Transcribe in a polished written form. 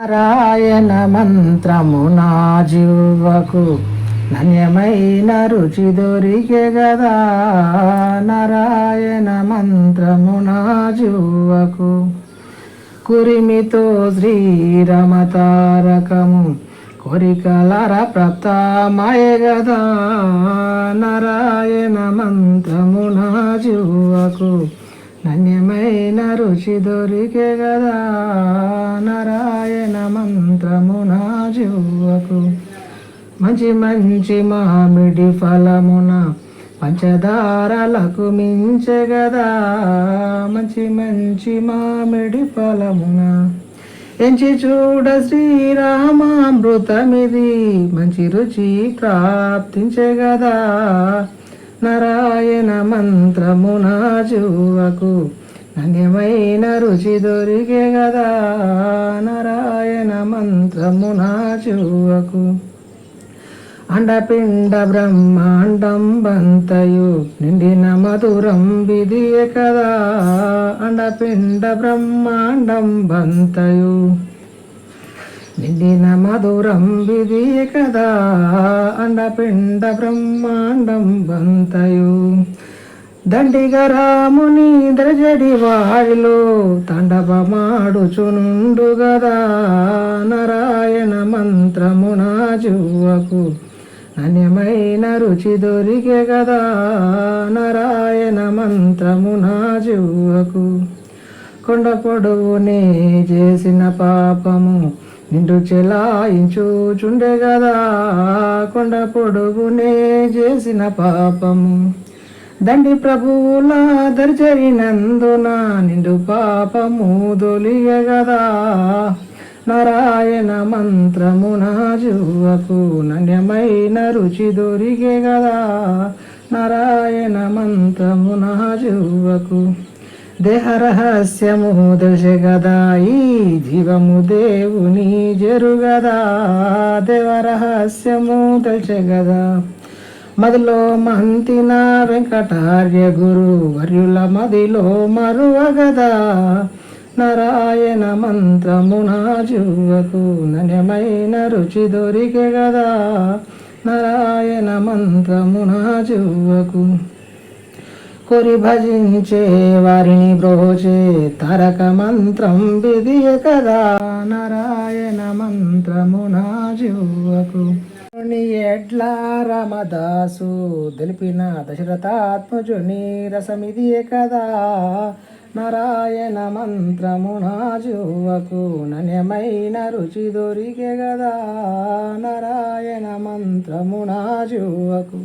నారాయణ మంత్రము నా జీవకు నన్యమైన రుచి దొరికే గదా. నారాయణ మంత్రము నా జీవకు కురిమితో శ్రీరమతారకము కోరికలర ప్రాప్తమయ గదా. నారాయణ మంత్రము నా జీవకు నన్యమైన రుచి దొరికే గదా. నారాయణ మంత్రము నా జీవకు మంచి మంచి మామిడి ఫలమున పంచదారలకు మించె గదా. మంచి మంచి మామిడి ఫలమున ఎంచి చూడ శ్రీరామామృతమిది మంచి రుచి ప్రాప్తించే గదా. నారాయణ మంత్రము నా జీవకు నన్యమైన రుచి దొరికే గదా. నారాయణ మంత్రము నా జీవకు అండపిండ బ్రహ్మాండం బంతయు నిండిన మధురం విధియే కదా. అండపిండ బ్రహ్మాండం బంతయు నిండిన మధురం విధియే కదా. అండపిండ బ్రహ్మాండం బంతయు దండిగ రాముని ద్రజడి వాడిలో తండపమాడుచునుండు గదా. నారాయణ మంత్రము నా జీవకు నన్యమైన రుచి దొరికే గదా. నారాయణ మంత్రము నా జీవకు కొండ పొడవునే చేసిన పాపము నిండు చెలాయించుచుండే గదా. కొండ పొడవునే చేసిన పాపము దండి ప్రభువుల దర్జరినందున నిండు పాపము దొలిగే గదా. నారాయణ మంత్రము నా జీవకు నన్యమైన రుచి దొరికే గదా. నారాయణ మంత్రము నా జీవకు దేహ రహస్యము దశ గదా. ఈ జీవము దేవుని జరుగదా. దేవ రహస్యము దశ గదా. మదిలో మంతిన వెంకటార్య గురు వర్యుల మదిలో మరువగదా. నారాయణ మంత్రము నా జీవకు నన్యమైన రుచి దొరికే గదా. నారాయణ మంత్రము నా జీవకు కొరి భజించే వారిని బ్రోచే తారక మంత్రం విధియే కదా. నారాయణ మంత్రము నా జీవకు ఎడ్ల రామదాసు తెలిపిన దశరథాత్మజుని రసమిదియే కదా. నారాయణ మంత్రము నా జీవకు నన్యమైన రుచి దొరికే గదా. నారాయణ మంత్రము నా జీవకు